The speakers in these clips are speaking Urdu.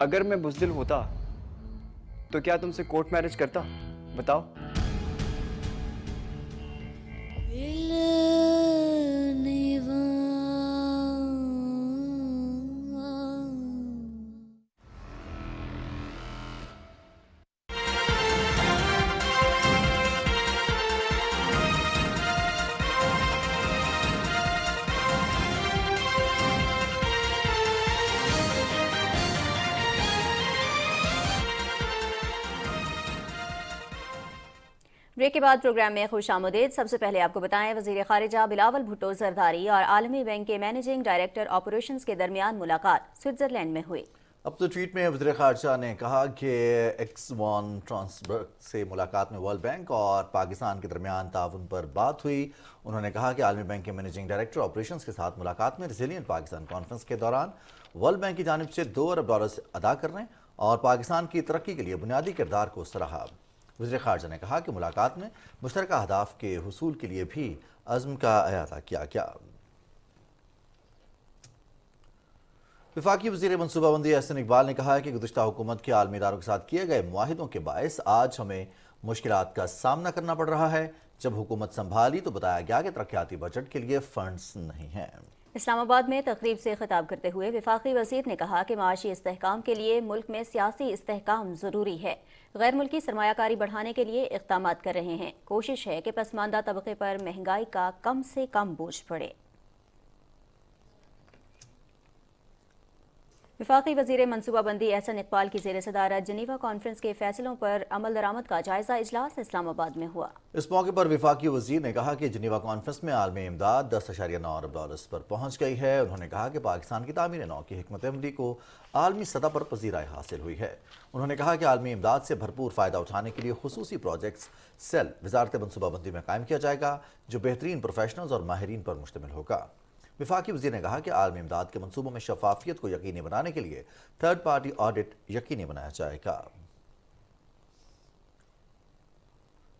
اگر میں بزدل ہوتا تو کیا تم سے کورٹ میرج کرتا؟ بتاؤ. بریک کے بعد پروگرام میں خوش آمدید. سب سے پہلے آپ کو بتائیں وزیر خارجہ بلاول بھٹو زرداری اور عالمی بینک کے مینیجنگ ڈائریکٹر آپریشنز کے درمیان ملاقات سوئٹزرلینڈ میں ہوئی. اپنے ٹویٹ میں وزیر خارجہ نے کہا کہ ایکس وان ٹرانسبرگ سے ملاقات میں ورلڈ بینک اور پاکستان کے درمیان تعاون پر بات ہوئی. انہوں نے کہا کہ عالمی بینک کے مینیجنگ ڈائریکٹر آپریشنز کے ساتھ ملاقات میں ریزیلینٹ پاکستان کانفرنس کے دوران ورلڈ بینک کی جانب سے $2 ارب ادا کرنے اور پاکستان کی ترقی کے لیے بنیادی کردار کو سراہا. وزیر خارجہ نے کہا کہ ملاقات میں مشترکہ اہداف کے حصول کے لیے بھی عزم کا احاطہ کیا گیا. وفاقی وزیر منصوبہ بندی احسن اقبال نے کہا ہے کہ گزشتہ حکومت کے عالمی اداروں کے ساتھ کیے گئے معاہدوں کے باعث آج ہمیں مشکلات کا سامنا کرنا پڑ رہا ہے. جب حکومت سنبھالی تو بتایا گیا کہ ترقیاتی بجٹ کے لیے فنڈز نہیں ہیں. اسلام آباد میں تقریب سے خطاب کرتے ہوئے وفاقی وزیر نے کہا کہ معاشی استحکام کے لیے ملک میں سیاسی استحکام ضروری ہے. غیر ملکی سرمایہ کاری بڑھانے کے لیے اقدامات کر رہے ہیں. کوشش ہے کہ پسماندہ طبقے پر مہنگائی کا کم سے کم بوجھ پڑے. وفاقی وزیر منصوبہ بندی احسن اقبال کی زیر صدارت جنیوا کانفرنس کے فیصلوں پر عمل درآمد کا جائزہ اجلاس اسلام آباد میں ہوا. اس موقع پر وفاقی وزیر نے کہا کہ جنیوا کانفرنس میں عالمی امداد $10.9 ارب پر پہنچ گئی ہے. انہوں نے کہا کہ پاکستان کی تعمیر نو کی حکمت عملی کو عالمی سطح پر پذیرائی حاصل ہوئی ہے. انہوں نے کہا کہ عالمی امداد سے بھرپور فائدہ اٹھانے کے لیے خصوصی پروجیکٹس سیل وزارت منصوبہ بندی میں قائم کیا جائے گا جو بہترین پروفیشنلز اور ماہرین پر مشتمل ہوگا. وفاقی وزیر نے کہا کہ عالمی امداد کے منصوبوں میں شفافیت کو یقینی بنانے کے لیے تھرڈ پارٹی آڈٹ یقینی بنایا جائے گا.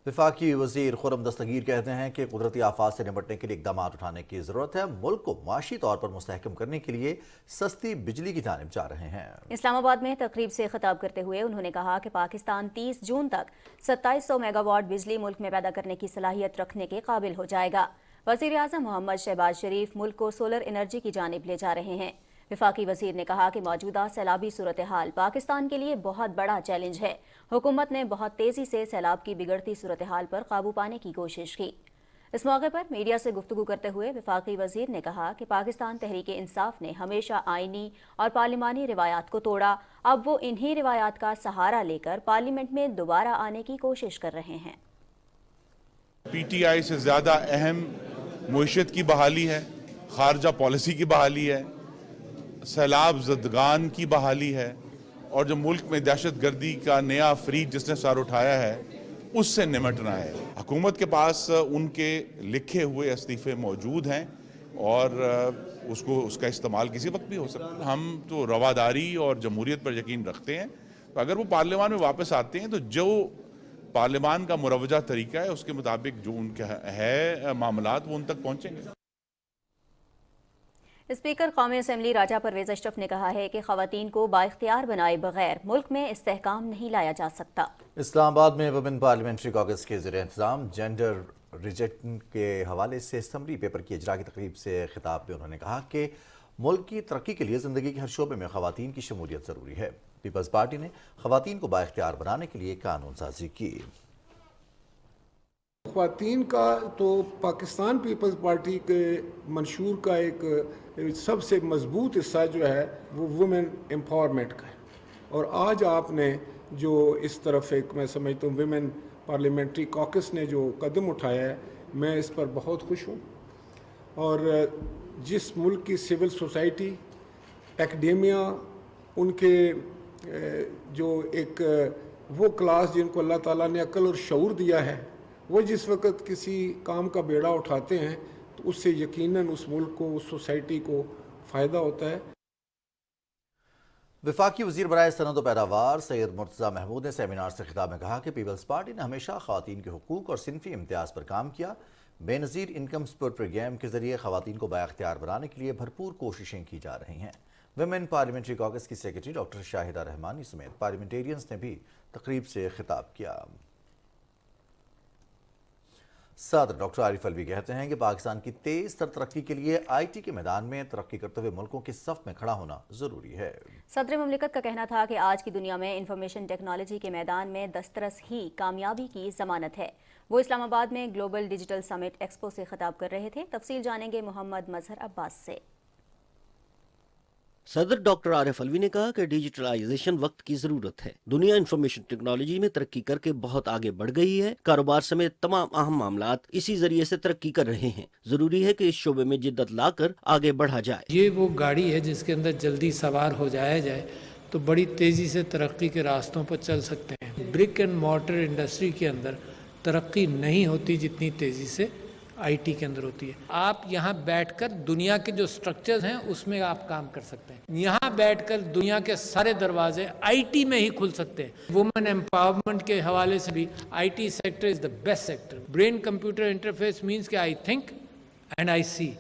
وفاقی وزیر خرم دستگیر کہتے ہیں کہ قدرتی آفات سے نمٹنے کے لیے اقدامات اٹھانے کی ضرورت ہے. ملک کو معاشی طور پر مستحکم کرنے کے لیے سستی بجلی کی جانب جا رہے ہیں. اسلام آباد میں تقریب سے خطاب کرتے ہوئے انہوں نے کہا کہ پاکستان 30 جون تک 2700 میگا واٹ بجلی ملک میں پیدا کرنے کی صلاحیت رکھنے کے قابل ہو جائے گا. وزیر اعظم محمد شہباز شریف ملک کو سولر انرجی کی جانب لے جا رہے ہیں. وفاقی وزیر نے کہا کہ موجودہ سیلابی صورتحال پاکستان کے لیے بہت بڑا چیلنج ہے. حکومت نے بہت تیزی سے سیلاب کی بگڑتی صورتحال پر قابو پانے کی کوشش کی. اس موقع پر میڈیا سے گفتگو کرتے ہوئے وفاقی وزیر نے کہا کہ پاکستان تحریک انصاف نے ہمیشہ آئینی اور پارلیمانی روایات کو توڑا. اب وہ انہی روایات کا سہارا لے کر پارلیمنٹ میں دوبارہ آنے کی کوشش کر رہے ہیں. پی ٹی آئی سے زیادہ اہم معیشت کی بحالی ہے, خارجہ پالیسی کی بحالی ہے, سیلاب زدگان کی بحالی ہے, اور جو ملک میں دہشت گردی کا نیا فریق جس نے سر اٹھایا ہے اس سے نمٹنا ہے. حکومت کے پاس ان کے لکھے ہوئے استعفے موجود ہیں اور اس کا استعمال کسی وقت بھی ہو سکتا ہے. ہم تو رواداری اور جمہوریت پر یقین رکھتے ہیں, تو اگر وہ پارلیمان میں واپس آتے ہیں تو جو پارلیمان کا مروجہ طریقہ ہے اس کے مطابق جو ان کے ہے معاملات وہ ان تک پہنچیں گے. اسپیکر قومی اسمبلی راجہ پرویز اشرف نے کہا ہے کہ خواتین کو بااختیار بنائے بغیر ملک میں استحکام نہیں لایا جا سکتا. اسلام آباد میں وومن پارلیمنٹری کاکس کے زیر انتظام جینڈر ریجیکشن کے حوالے سے اسمبلی پیپر کی اجرا کی تقریب سے خطاب میں انہوں نے کہا کہ ملک کی ترقی کے لیے زندگی کے ہر شعبے میں خواتین کی شمولیت ضروری ہے. پیپلز پارٹی نے خواتین کو بااختیار بنانے کے لیے قانون سازی کی. خواتین کا تو پاکستان پیپلز پارٹی کے منشور کا ایک سب سے مضبوط حصہ جو ہے وہ وومن امپاورمنٹ کا ہے, اور آج آپ نے جو اس طرف ایک میں سمجھتا ہوں ویمن پارلیمنٹری کاکس نے جو قدم اٹھایا ہے میں اس پر بہت خوش ہوں. اور جس ملک کی سول سوسائٹی, ایکڈیمیا, ان کے جو ایک وہ کلاس جن کو اللہ تعالیٰ نے عقل اور شعور دیا ہے, وہ جس وقت کسی کام کا بیڑا اٹھاتے ہیں تو اس سے یقیناً اس ملک کو, اس سوسائٹی کو فائدہ ہوتا ہے. وفاقی وزیر برائے صنعت و پیداوار سید مرتضی محمود نے سیمینار سے خطاب میں کہا کہ پیپلز پارٹی نے ہمیشہ خواتین کے حقوق اور صنفی امتیاز پر کام کیا. بے نظیر انکم سپورٹ پروگرام کے ذریعے خواتین کو بااختیار بنانے کے لیے بھرپور کوششیں کی جا رہی ہیں. ویمن پارلیمنٹری کاکس کی سیکرٹری ڈاکٹر شاہدہ رحمانی سمیت پارلیمنٹیرینز نے بھی تقریب سے خطاب کیا۔ صدر ڈاکٹر عارف الوی کہتے ہیں کہ پاکستان کی تیز تر ترقی کے لیے آئی ٹی کے میدان میں ترقی کرتے ہوئے ملکوں کے صف میں کھڑا ہونا ضروری ہے۔ صدر مملکت کا کہنا تھا کہ آج کی دنیا میں انفارمیشن ٹیکنالوجی کے میدان میں دسترس ہی کامیابی کی ضمانت ہے۔ وہ اسلام آباد میں گلوبل ڈیجیٹل سمٹ ایکسپو سے خطاب کر رہے تھے۔ تفصیل جانیں گے محمد مظہر عباس سے۔ صدر ڈاکٹر عارف الوی نے کہا کہ ڈیجیٹلائزیشن وقت کی ضرورت ہے۔ دنیا انفارمیشن ٹیکنالوجی میں ترقی کر کے بہت آگے بڑھ گئی ہے۔ کاروبار سمیت تمام اہم معاملات اسی ذریعے سے ترقی کر رہے ہیں۔ ضروری ہے کہ اس شعبے میں جدت لا کر آگے بڑھا جائے۔ یہ وہ گاڑی ہے جس کے اندر جلدی سوار ہو جایا جائے تو بڑی تیزی سے ترقی کے راستوں پر چل سکتے ہیں۔ برک اینڈ مارٹر انڈسٹری کے اندر ترقی نہیں ہوتی جتنی تیزی سے آئی ٹی کے اندر ہوتی ہے۔ آپ یہاں بیٹھ کر دنیا کے جو سٹرکچرز ہیں اس میں آپ کام کر سکتے ہیں۔ یہاں بیٹھ کر دنیا کے سارے دروازے آئی ٹی میں ہی کھل سکتے ہیں۔ وومن امپاورمنٹ کے حوالے سے بھی I T sector is the best sector. Brain computer interface means کہ I think and I see,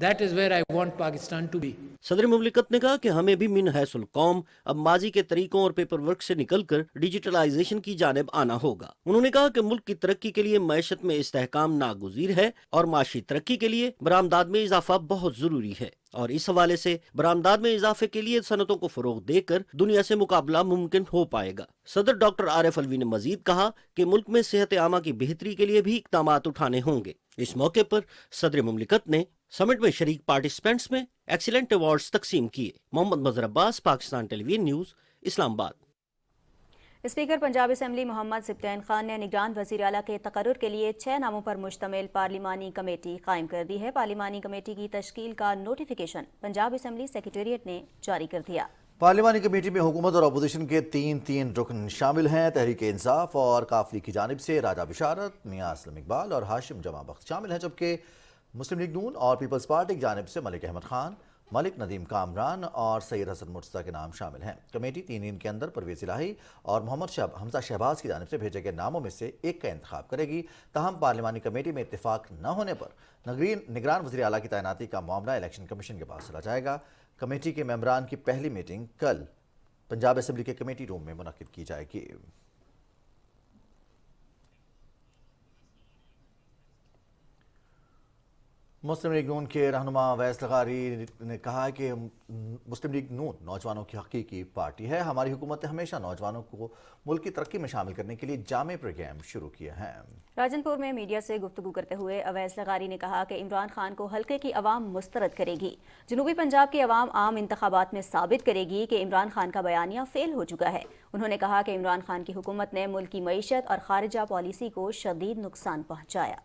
that is where I want Pakistan to be. صدر مملکت نے کہا کہ ہمیں بھی من حیث القوم اب ماضی کے طریقوں اور پیپر ورک سے نکل کر ڈیجیٹلائزیشن کی جانب آنا ہوگا۔ انہوں نے کہا کہ ملک کی ترقی کے لیے معیشت میں استحکام ناگزیر ہے اور معاشی ترقی کے لیے برآمدات میں اضافہ بہت ضروری ہے، اور اس حوالے سے برآمدات میں اضافے کے لیے صنعتوں کو فروغ دے کر دنیا سے مقابلہ ممکن ہو پائے گا۔ صدر ڈاکٹر عارف الوی نے مزید کہا کہ ملک میں صحت عامہ کی بہتری کے لیے بھی اقدامات اٹھانے ہوں گے۔ اس موقع پر صدر مملکت نے سمٹ میں شریک پارٹیسپینٹس میں ایکسیلنٹ ایوارڈز تقسیم کیے۔ محمد مظہر عباس، پاکستان ٹیلی ویژن نیوز، اسلام آباد۔ اسپیکر پنجاب اسمبلی محمد سبطین خان نے نگران وزیر اعلیٰ کے تقرر کے لیے 6 ناموں پر مشتمل پارلیمانی کمیٹی قائم کر دی ہے۔ پارلیمانی کمیٹی کی تشکیل کا نوٹیفیکیشن پنجاب اسمبلی سیکریٹریٹ نے جاری کر دیا۔ پارلیمانی کمیٹی میں حکومت اور اپوزیشن کے تین رکن شامل ہیں۔ تحریک انصاف اور کافلی کی جانب سے راجہ بشارت، میاں اسلم اقبال اور ہاشم جمع بخت شامل ہیں، جبکہ مسلم لیگ نون اور پیپلز پارٹی کی جانب سے ملک احمد خان، ملک ندیم کامران اور سید حسن مرتضیٰ کے نام شامل ہیں۔ کمیٹی 3 دن کے اندر پرویز الہی اور محمد حمزہ شہباز کی جانب سے بھیجے گئے ناموں میں سے ایک کا انتخاب کرے گی۔ تاہم پارلیمانی کمیٹی میں اتفاق نہ ہونے پر نگران وزیر اعلیٰ کی تعیناتی کا معاملہ الیکشن کمیشن کے پاس چلا جائے گا۔ کمیٹی کے ممبران کی پہلی میٹنگ کل پنجاب اسمبلی کے کمیٹی روم میں منعقد کی جائے گی۔ مسلم لیگ نون کے رہنما اویس لغاری نے کہا کہ مسلم لیگ نون نوجوانوں کی حقیقی پارٹی ہے۔ ہماری حکومت نے ہمیشہ نوجوانوں کو ملک کی ترقی میں شامل کرنے کے لیے جامع پروگرام شروع کیے ہیں۔ راجن پور میں میڈیا سے گفتگو کرتے ہوئے اویس لغاری نے کہا کہ عمران خان کو حلقے کی عوام مسترد کرے گی۔ جنوبی پنجاب کی عوام عام انتخابات میں ثابت کرے گی کہ عمران خان کا بیانیہ فیل ہو چکا ہے۔ انہوں نے کہا کہ عمران خان کی حکومت نے ملک کی معیشت اور خارجہ پالیسی کو شدید نقصان پہنچایا۔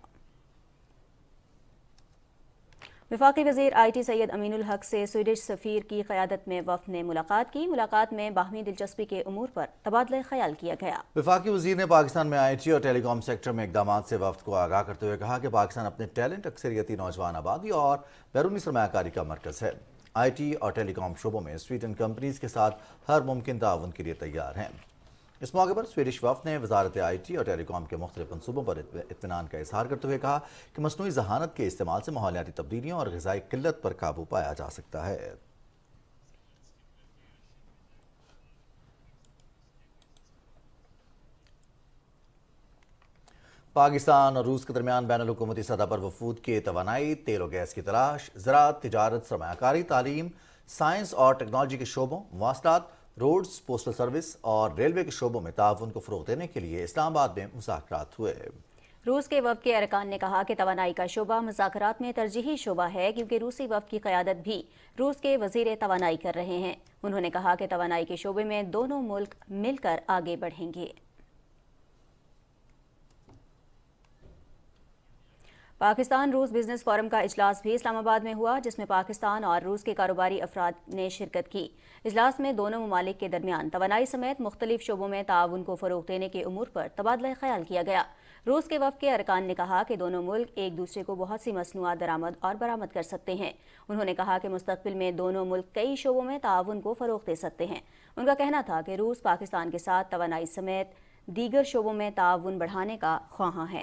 وفاقی وزیر آئی ٹی سید امین الحق سے سویڈش سفیر کی قیادت میں وفد نے ملاقات کی۔ ملاقات میں باہمی دلچسپی کے امور پر تبادلہ خیال کیا گیا۔ وفاقی وزیر نے پاکستان میں آئی ٹی اور ٹیلی کام سیکٹر میں اقدامات سے وفد کو آگاہ کرتے ہوئے کہا کہ پاکستان اپنے ٹیلنٹ، اکثریتی نوجوان آبادی اور بیرونی سرمایہ کاری کا مرکز ہے۔ آئی ٹی اور ٹیلی کام شعبوں میں سویڈن کمپنیز کے ساتھ ہر ممکن تعاون کے لیے تیار ہیں۔ اس موقع پر سویڈش وفد نے وزارت آئی ٹی اور ٹیلی کام کے مختلف منصوبوں پر اطمینان کا اظہار کرتے ہوئے کہا کہ مصنوعی ذہانت کے استعمال سے ماحولیاتی تبدیلیوں اور غذائی قلت پر قابو پایا جا سکتا ہے۔ پاکستان اور روس کے درمیان بین الحکومتی سطح پر وفود کے توانائی، تیل و گیس کی تلاش، زراعت، تجارت، سرمایہ کاری، تعلیم، سائنس اور ٹیکنالوجی کے شعبوں، مواصلات، روڈز، پوسٹل سروس اور ریلوے کے شعبوں میں تعاون کو فروغ دینے کے لیے اسلام آباد میں مذاکرات ہوئے۔ روس کے وفد کے ارکان نے کہا کہ توانائی کا شعبہ مذاکرات میں ترجیحی شعبہ ہے، کیونکہ روسی وفد کی قیادت بھی روس کے وزیر توانائی کر رہے ہیں۔ انہوں نے کہا کہ توانائی کے شعبے میں دونوں ملک مل کر آگے بڑھیں گے۔ پاکستان روس بزنس فورم کا اجلاس بھی اسلام آباد میں ہوا، جس میں پاکستان اور روس کے کاروباری افراد نے شرکت کی۔ اجلاس میں دونوں ممالک کے درمیان توانائی سمیت مختلف شعبوں میں تعاون کو فروغ دینے کے امور پر تبادلہ خیال کیا گیا۔ روس کے وفد کے ارکان نے کہا کہ دونوں ملک ایک دوسرے کو بہت سی مصنوعات درآمد اور برآمد کر سکتے ہیں۔ انہوں نے کہا کہ مستقبل میں دونوں ملک کئی شعبوں میں تعاون کو فروغ دے سکتے ہیں۔ ان کا کہنا تھا کہ روس پاکستان کے ساتھ توانائی سمیت دیگر شعبوں میں تعاون بڑھانے کا خواہاں ہے۔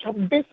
26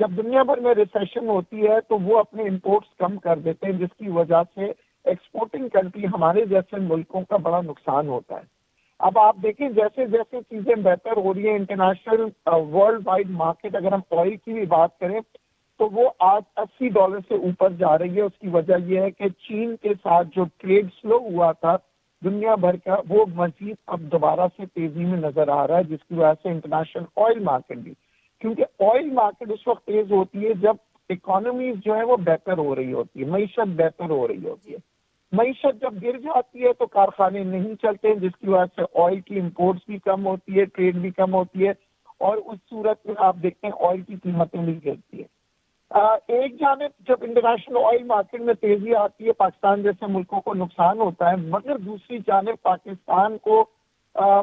جب دنیا بھر میں ریسیشن ہوتی ہے تو وہ اپنے امپورٹس کم کر دیتے ہیں، جس کی وجہ سے ایکسپورٹنگ کنٹری ہمارے جیسے ملکوں کا بڑا نقصان ہوتا ہے۔ اب آپ دیکھیں جیسے جیسے چیزیں بہتر ہو رہی ہیں، انٹرنیشنل ورلڈ وائڈ مارکیٹ، اگر ہم آئل کی بھی بات کریں تو وہ آج $80 سے اوپر جا رہی ہے۔ اس کی وجہ یہ ہے کہ چین کے ساتھ جو ٹریڈ سلو ہوا تھا دنیا بھر کا، وہ مزید اب دوبارہ سے تیزی میں نظر آ رہا ہے، جس کی وجہ سے انٹرنیشنل آئل مارکیٹ بھی، کیونکہ آئل مارکیٹ اس وقت تیز ہوتی ہے جب اکانومیز جو ہے وہ بہتر ہو رہی ہوتی ہے، معیشت بہتر ہو رہی ہوتی ہے۔ معیشت جب گر جاتی ہے تو کارخانے نہیں چلتے، جس کی وجہ سے آئل کی امپورٹس بھی کم ہوتی ہے، ٹریڈ بھی کم ہوتی ہے، اور اس صورت میں آپ دیکھتے ہیں آئل کی قیمتیں بھی گرتی ہیں۔ ایک جانب جب انٹرنیشنل آئل مارکیٹ میں تیزی آتی ہے پاکستان جیسے ملکوں کو نقصان ہوتا ہے، مگر دوسری جانب پاکستان کو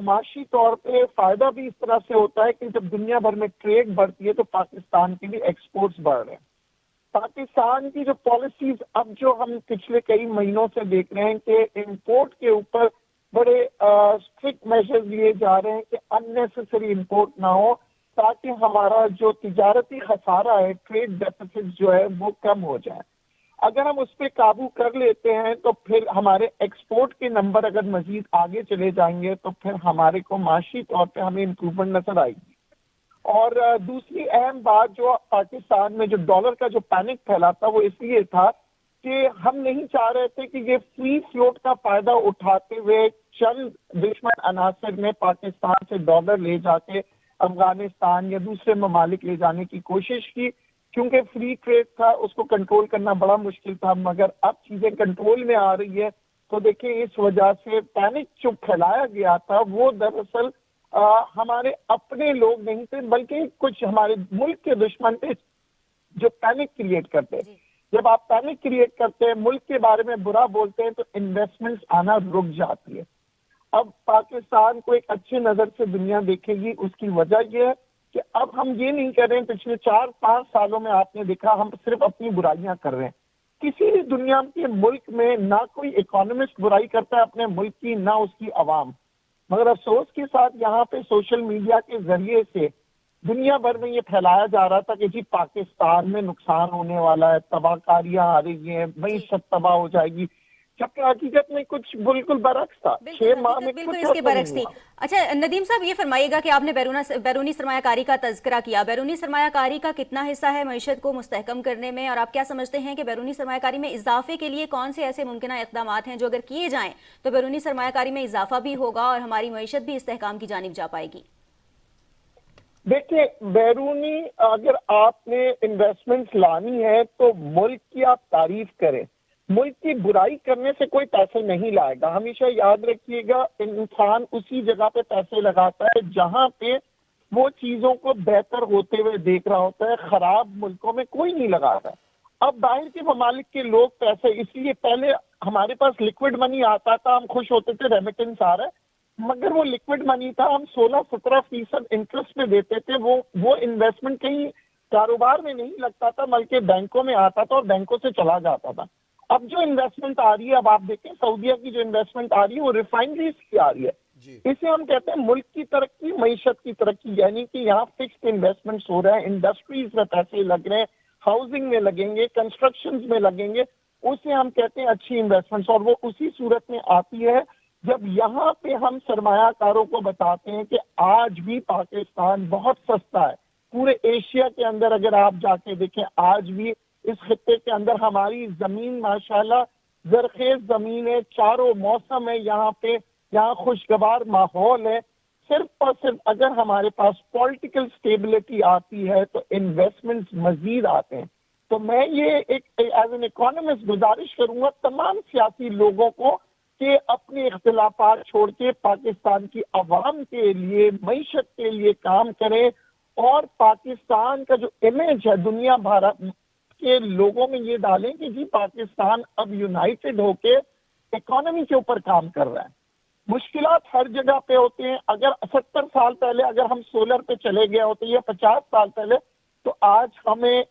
معاشی طور پہ فائدہ بھی اس طرح سے ہوتا ہے کہ جب دنیا بھر میں ٹریڈ بڑھتی ہے تو پاکستان کے بھی ایکسپورٹس بڑھ رہے ہیں۔ پاکستان کی جو پالیسیز اب جو ہم پچھلے کئی مہینوں سے دیکھ رہے ہیں کہ امپورٹ کے اوپر بڑے اسٹرکٹ میجرز لیے جا رہے ہیں کہ اننیسیسری امپورٹ نہ ہو، تاکہ ہمارا جو تجارتی خسارہ ہے، ٹریڈ ڈیفیسٹ جو ہے وہ کم ہو جائے۔ اگر ہم اس پہ قابو کر لیتے ہیں تو پھر ہمارے ایکسپورٹ کے نمبر اگر مزید آگے چلے جائیں گے تو پھر ہمارے کو معاشی طور پہ ہمیں امپروومنٹ نظر آئے گی۔ اور دوسری اہم بات جو پاکستان میں جو ڈالر کا جو پینک پھیلا تھا وہ اس لیے تھا کہ ہم نہیں چاہ رہے تھے کہ یہ فری فلوٹ کا فائدہ اٹھاتے ہوئے چند دشمن عناصر نے پاکستان سے ڈالر لے جا کے افغانستان یا دوسرے ممالک لے جانے کی کوشش کی، کیونکہ فری ٹریڈ تھا، اس کو کنٹرول کرنا بڑا مشکل تھا، مگر اب چیزیں کنٹرول میں آ رہی ہے تو دیکھیں اس وجہ سے پینک جو پھیلایا گیا تھا وہ دراصل ہمارے اپنے لوگ نہیں تھے بلکہ کچھ ہمارے ملک کے دشمن تھے جو پینک کریٹ کرتے ہیں۔ جب آپ پینک کریٹ کرتے ہیں، ملک کے بارے میں برا بولتے ہیں تو انویسٹمنٹس آنا رک جاتی ہے۔ اب پاکستان کو ایک اچھی نظر سے دنیا دیکھے گی، اس کی وجہ یہ ہے کہ اب ہم یہ نہیں کر رہے ہیں، پچھلے 4-5 سالوں میں آپ نے دیکھا ہم صرف اپنی برائیاں کر رہے ہیں۔ کسی بھی دنیا کے ملک میں نہ کوئی اکانومسٹ برائی کرتا ہے اپنے ملک کی، نہ اس کی عوام، مگر افسوس کے ساتھ یہاں پہ سوشل میڈیا کے ذریعے سے دنیا بھر میں یہ پھیلایا جا رہا تھا کہ جی پاکستان میں نقصان ہونے والا ہے، تباہ کاریاں آ رہی ہیں، معیشت تباہ ہو جائے گی، جبکہ حقیقت میں کچھ بالکل برعکس تھا۔ 6 ماہ میں بالکل کچھ اس کے برعکس تھی۔ اچھا ندیم صاحب یہ فرمائیے گا کہ آپ نے بیرونی سرمایہ کاری کا تذکرہ کیا، بیرونی سرمایہ کاری کا کتنا حصہ ہے معیشت کو مستحکم کرنے میں، اور آپ کیا سمجھتے ہیں کہ بیرونی سرمایہ کاری میں اضافے کے لیے کون سے ایسے ممکنہ اقدامات ہیں جو اگر کیے جائیں تو بیرونی سرمایہ کاری میں اضافہ بھی ہوگا اور ہماری معیشت بھی استحکام کی جانب جا پائے گی؟ دیکھیں، بیرونی اگر آپ نے انویسٹمنٹس لانی ہے تو ملک کی آپ تعریف کریں، ملک کی برائی کرنے سے کوئی پیسے نہیں لائے گا۔ ہمیشہ یاد رکھیے گا انسان اسی جگہ پہ پیسے لگاتا ہے جہاں پہ وہ چیزوں کو بہتر ہوتے ہوئے دیکھ رہا ہوتا ہے، خراب ملکوں میں کوئی نہیں لگاتا۔ اب باہر کے ممالک کے لوگ پیسے، اس لیے پہلے ہمارے پاس لیکوڈ منی آتا تھا، ہم خوش ہوتے تھے ریمیٹنس آ رہا ہے، مگر وہ لیکوڈ منی تھا، ہم 16-17% انٹرسٹ پہ دیتے تھے، وہ انویسٹمنٹ کہیں کاروبار میں نہیں لگتا تھا بلکہ بینکوں میں آتا تھا اور بینکوں سے چلا جاتا تھا۔ اب جو انویسٹمنٹ آ رہی ہے، اب آپ دیکھیں سعودیہ کی جو انویسٹمنٹ آ رہی ہے وہ ریفائنریز کی آ رہی ہے۔ اسے ہم کہتے ہیں ملک کی ترقی، معیشت کی ترقی، یعنی کہ یہاں فکسڈ انویسٹمنٹس ہو رہے ہیں، انڈسٹریز میں پیسے لگ رہے ہیں، ہاؤسنگ میں لگیں گے، کنسٹرکشنز میں لگیں گے، اسے ہم کہتے ہیں اچھی انویسٹمنٹس، اور وہ اسی صورت میں آتی ہے جب یہاں پہ ہم سرمایہ کاروں کو بتاتے ہیں کہ آج بھی پاکستان بہت سستا ہے۔ پورے ایشیا کے اندر اگر آپ جا کے دیکھیں، آج بھی اس خطے کے اندر ہماری زمین ماشاءاللہ زرخیز زمین ہے، چاروں موسم ہے یہاں پہ، یہاں خوشگوار ماحول ہے۔ صرف اور صرف اگر ہمارے پاس پولیٹیکل سٹیبلٹی آتی ہے تو انویسٹمنٹس مزید آتے ہیں۔ تو میں یہ ایک ایز این اکانومسٹ گزارش کروں گا تمام سیاسی لوگوں کو کہ اپنے اختلافات چھوڑ کے پاکستان کی عوام کے لیے، معیشت کے لیے کام کریں، اور پاکستان کا جو امیج ہے دنیا بھر کے لوگوں میں یہ ڈالیں کہ جی پاکستان اب یونائٹڈ ہو کے اکانومی کے اوپر کام کر رہا ہے۔ مشکلات ہر جگہ پہ ہوتے ہیں، اگر 70 سال پہلے اگر ہم سولر پہ چلے گئے ہوتے یا 50 سال پہلے تو آج ہمیں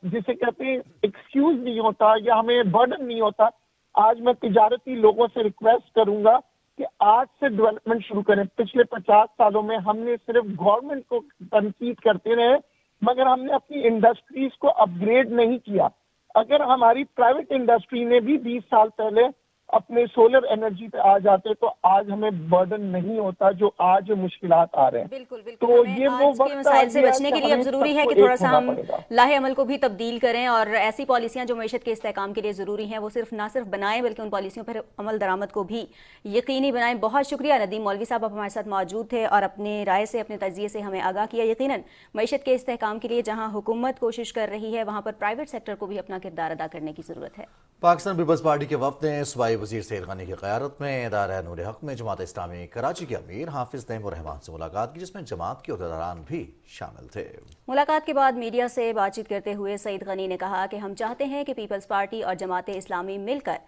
جسے کہتے ہیں ایکسکیوز نہیں ہوتا یا ہمیں برڈن نہیں ہوتا۔ آج میں تجارتی لوگوں سے ریکویسٹ کروں گا کہ آج سے ڈیولپمنٹ شروع کریں۔ پچھلے 50 سالوں میں ہم نے صرف گورنمنٹ کو تنقید کرتے رہے مگر ہم نے اپنی انڈسٹریز کو اپ گریڈ نہیں کیا. اگر ہماری پرائیویٹ انڈسٹری نے بھی 20 سال پہلے اپنے سولر انرجی پہ آ جاتے تو آج ہمیں برڈن نہیں ہوتا جو آج مشکلات آ رہے ہیں. بالکل تو ہمیں یہ آج وہ کے وقت مسائل سے بچنے کے لیے اب ضروری ہے کہ تھوڑا سا ہم لاہے عمل کو بھی تبدیل کریں اور ایسی پالیسیاں جو معیشت کے استحکام کے لیے ضروری ہیں وہ نہ صرف بنائیں بلکہ ان پالیسیوں پر عمل درآمد کو بھی یقینی بنائیں. بہت شکریہ ندیم مولوی صاحب، آپ ہمارے ساتھ موجود تھے اور اپنے رائے سے اپنے تجزیے سے ہمیں آگاہ کیا. یقیناً معیشت کے استحکام کے لیے جہاں حکومت کوشش کر رہی ہے وہاں پر پرائیویٹ سیکٹر کو بھی اپنا کردار ادا کرنے کی ضرورت ہے. پاکستان پیپلز پارٹی کے وفد نے صوبائی وزیر سید غنی کی قیادت میں ادارہ نور حق میں جماعت اسلامی کراچی کے امیر حافظ نعیم الرحمان سے ملاقات کی، جس میں جماعت کے عہدیداران بھی شامل تھے. ملاقات کے بعد میڈیا سے بات چیت کرتے ہوئے سید غنی نے کہا کہ ہم چاہتے ہیں کہ پیپلز پارٹی اور جماعت اسلامی مل کر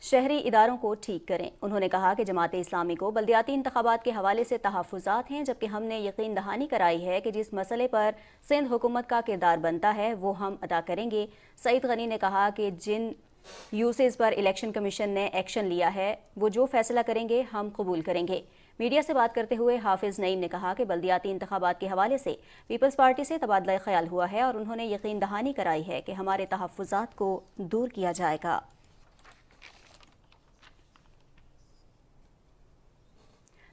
شہری اداروں کو ٹھیک کریں. انہوں نے کہا کہ جماعت اسلامی کو بلدیاتی انتخابات کے حوالے سے تحفظات ہیں، جبکہ ہم نے یقین دہانی کرائی ہے کہ جس مسئلے پر سندھ حکومت کا کردار بنتا ہے وہ ہم ادا کریں گے. سید غنی نے کہا کہ جن یوسز پر الیکشن کمیشن نے ایکشن لیا ہے وہ جو فیصلہ کریں گے ہم قبول کریں گے. میڈیا سے بات کرتے ہوئے حافظ نعیم نے کہا کہ بلدیاتی انتخابات کے حوالے سے پیپلز پارٹی سے تبادلہ خیال ہوا ہے اور انہوں نے یقین دہانی کرائی ہے کہ ہمارے تحفظات کو دور کیا جائے گا.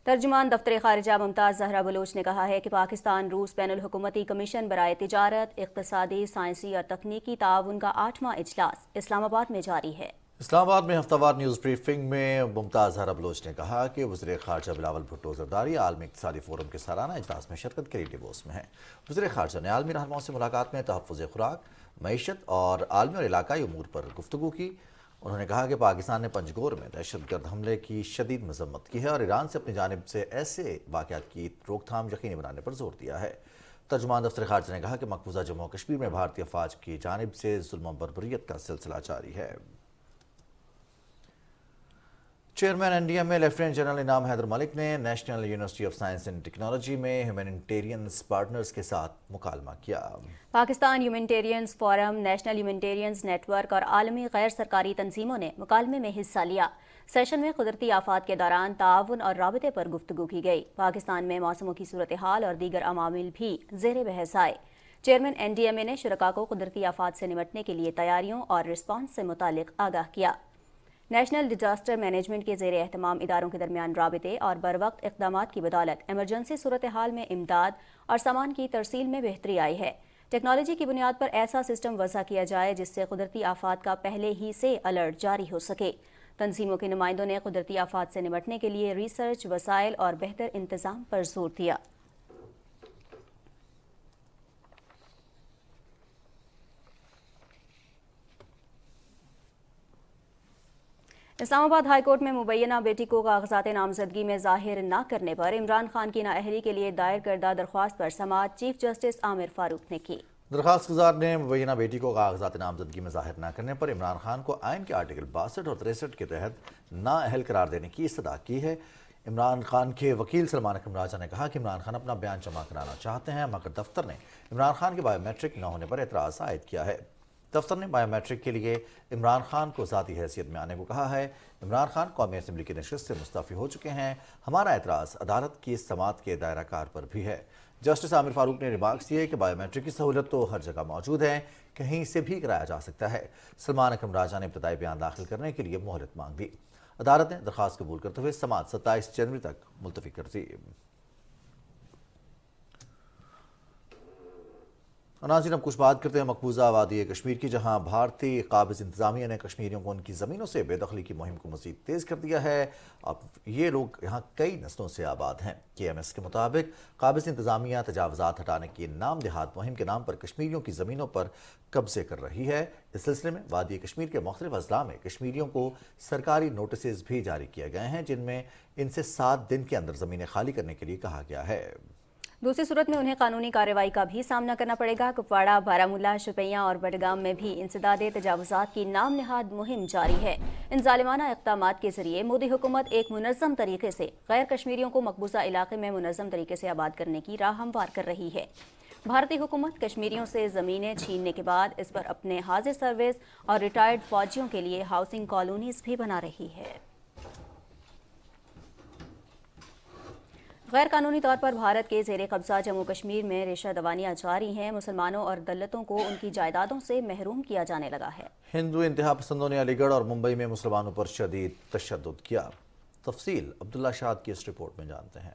ترجمان دفتر خارجہ ممتاز زہرا بلوچ نے کہا ہے کہ پاکستان روس بین الحکومتی کمیشن برائے تجارت، اقتصادی، سائنسی اور تکنیکی تعاون کا 8واں اجلاس اسلام آباد میں جاری ہے. اسلام آباد میں ہفتہ وار نیوز بریفنگ میں ممتاز زہرا بلوچ نے کہا کہ وزیر خارجہ بلاول بھٹو زرداری عالمی اقتصادی فورم کے سالانہ اجلاس میں شرکت کے لیے ڈیووس میں ہیں. وزیر خارجہ نے عالمی رہنماؤں سے ملاقات میں تحفظ خوراک، معیشت اور عالمی اور علاقائی امور پر گفتگو کی. انہوں نے کہا کہ پاکستان نے پنجگور میں دہشت گرد حملے کی شدید مذمت کی ہے اور ایران سے اپنی جانب سے ایسے واقعات کی روک تھام یقینی بنانے پر زور دیا ہے. ترجمان دفتر خارجہ نے کہا کہ مقبوضہ جموں و کشمیر میں بھارتی افواج کی جانب سے ظلم و بربریت کا سلسلہ جاری ہے. Chairman N D M A lieutenant general Inam Haider Malik نے National University of Science and Technology میں ہیومینٹیرینز پارٹنرز کے ساتھ مکالمہ کیا. Pakistan humanitarians forum, national humanitarians network اور عالمی غیر سرکاری تنظیموں نے مکالمے میں حصہ لیا. سیشن میں قدرتی آفات کے دوران تعاون اور رابطے پر گفتگو کی گئی. پاکستان میں موسموں کی صورتحال اور دیگر عوامل بھی زیر بحث آئے. چیئرمین این ڈی ایم اے نے شرکاء کو قدرتی آفات سے نمٹنے کے لیے تیاریوں اور رسپانس سے متعلق آگاہ کیا. نیشنل ڈیزاسٹر مینجمنٹ کے زیر اہتمام اداروں کے درمیان رابطے اور بروقت اقدامات کی بدولت ایمرجنسی صورتحال میں امداد اور سامان کی ترسیل میں بہتری آئی ہے. ٹیکنالوجی کی بنیاد پر ایسا سسٹم وضع کیا جائے جس سے قدرتی آفات کا پہلے ہی سے الرٹ جاری ہو سکے. تنظیموں کے نمائندوں نے قدرتی آفات سے نمٹنے کے لیے ریسرچ، وسائل اور بہتر انتظام پر زور دیا. اسلام آباد ہائی کورٹ میں مبینہ بیٹی کو کاغذات نامزدگی میں ظاہر نہ کرنے پر عمران خان کی نااہلی کے لیے دائر کردہ درخواست پر سماعت چیف جسٹس عامر فاروق نے کی. درخواست گزار نے مبینہ بیٹی کو کاغذات نامزدگی میں ظاہر نہ کرنے پر عمران خان کو آئین کے آرٹیکل 62 اور 63 کے تحت نااہل قرار دینے کی استدعا کی ہے. عمران خان کے وکیل سلمان اکرم راجہ نے کہا کہ عمران خان اپنا بیان جمع کرانا چاہتے ہیں مگر دفتر نے عمران خان کے بائیو میٹرک نہ ہونے پر اعتراض عائد کیا ہے. دفتر نے بائیو میٹرک کے لیے عمران خان کو ذاتی حیثیت میں آنے کو کہا ہے. عمران خان قومی اسمبلی کی نشست سے مستعفی ہو چکے ہیں. ہمارا اعتراض عدالت کی سماعت کے دائرہ کار پر بھی ہے. جسٹس عامر فاروق نے ریمارکس دیے کہ بائیو میٹرک کی سہولت تو ہر جگہ موجود ہے، کہیں سے بھی کرایا جا سکتا ہے. سلمان اکرم راجہ نے ابتدائی بیان داخل کرنے کے لیے مہلت مانگ لی. عدالت نے درخواست قبول کرتے ہوئے سماعت 27 جنوری تک ملتوی کر دی. ناظرین اب کچھ بات کرتے ہیں مقبوضہ وادی کشمیر کی، جہاں بھارتی قابض انتظامیہ نے کشمیریوں کو ان کی زمینوں سے بے دخلی کی مہم کو مزید تیز کر دیا ہے. اب یہ لوگ یہاں کئی نسلوں سے آباد ہیں. کے ایم ایس کے مطابق قابض انتظامیہ تجاوزات ہٹانے کی نام دہات مہم کے نام پر کشمیریوں کی زمینوں پر قبضے کر رہی ہے. اس سلسلے میں وادی کشمیر کے مختلف اضلاع میں کشمیریوں کو سرکاری نوٹسز بھی جاری کیے گئے ہیں، جن میں ان سے 7 دن کے اندر زمینیں خالی کرنے کے لیے کہا گیا ہے. دوسری صورت میں انہیں قانونی کارروائی کا بھی سامنا کرنا پڑے گا. کپواڑہ، بارہمولہ، شوپیاں اور بڈگام میں بھی انسداد تجاوزات کی نام نہاد مہم جاری ہے. ان ظالمانہ اقدامات کے ذریعے مودی حکومت ایک منظم طریقے سے غیر کشمیریوں کو مقبوضہ علاقے میں منظم طریقے سے آباد کرنے کی راہ ہموار کر رہی ہے. بھارتی حکومت کشمیریوں سے زمینیں چھیننے کے بعد اس پر اپنے حاضر سروس اور ریٹائرڈ فوجیوں کے لیے ہاؤسنگ کالونیز بھی بنا رہی ہے. غیر قانونی طور پر بھارت کے زیر قبضہ جموں کشمیر میں ریشہ دوانیاں جاری ہیں. مسلمانوں اور دلتوں کو ان کی جائیدادوں سے محروم کیا جانے لگا ہے. ہندو انتہا پسندوں نے علی گڑھ اور ممبئی میں مسلمانوں پر شدید تشدد کیا. تفصیل عبداللہ شاد کی اس رپورٹ میں جانتے ہیں.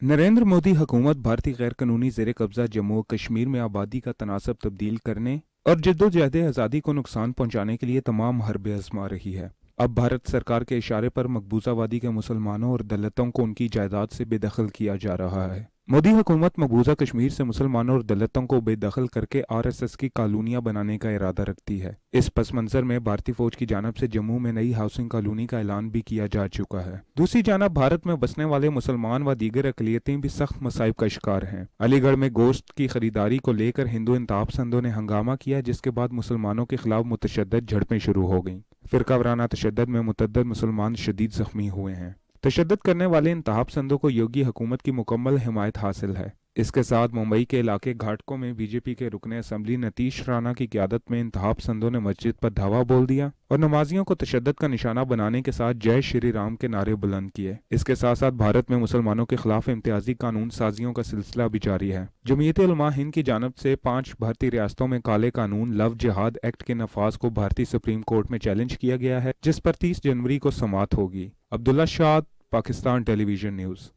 نریندر مودی حکومت بھارتی غیر قانونی زیر قبضہ جموں و کشمیر میں آبادی کا تناسب تبدیل کرنے اور جدوجہد آزادی کو نقصان پہنچانے کے لیے تمام حربے آزما رہی ہے. اب بھارت سرکار کے اشارے پر مقبوضہ وادی کے مسلمانوں اور دلتوں کو ان کی جائیداد سے بے دخل کیا جا رہا ہے. مودی حکومت مقبوضہ کشمیر سے مسلمانوں اور دلتوں کو بے دخل کر کے RSS کی کالونیاں بنانے کا ارادہ رکھتی ہے. اس پس منظر میں بھارتی فوج کی جانب سے جموں میں نئی ہاؤسنگ کالونی کا اعلان بھی کیا جا چکا ہے. دوسری جانب بھارت میں بسنے والے مسلمان و دیگر اقلیتیں بھی سخت مصائب کا شکار ہیں. علی گڑھ میں گوشت کی خریداری کو لے کر ہندو انتہا پسندوں نے ہنگامہ کیا، جس کے بعد مسلمانوں کے خلاف متشدد جھڑپیں شروع ہو گئیں. فرقہ وارانہ تشدد میں متعدد مسلمان شدید زخمی ہوئے ہیں. تشدد کرنے والے انتہا پسندوں کو یوگی حکومت کی مکمل حمایت حاصل ہے. اس کے ساتھ ممبئی کے علاقے گھاٹکوں میں BJP کے رکن اسمبلی نتیش رانا کی قیادت میں انتہا پسندوں نے مسجد پر دھاوا بول دیا اور نمازیوں کو تشدد کا نشانہ بنانے کے ساتھ جے شری رام کے نعرے بلند کیے. اس کے ساتھ ساتھ بھارت میں مسلمانوں کے خلاف امتیازی قانون سازیوں کا سلسلہ بھی جاری ہے. جمعیت علماء ہند کی جانب سے 5 بھارتی ریاستوں میں کالے قانون لو جہاد ایکٹ کے نفاذ کو بھارتی سپریم کورٹ میں چیلنج کیا گیا ہے، جس پر 30 جنوری کو سماعت ہوگی. عبداللہ شاد، پاکستان ٹیلی ویژن نیوز.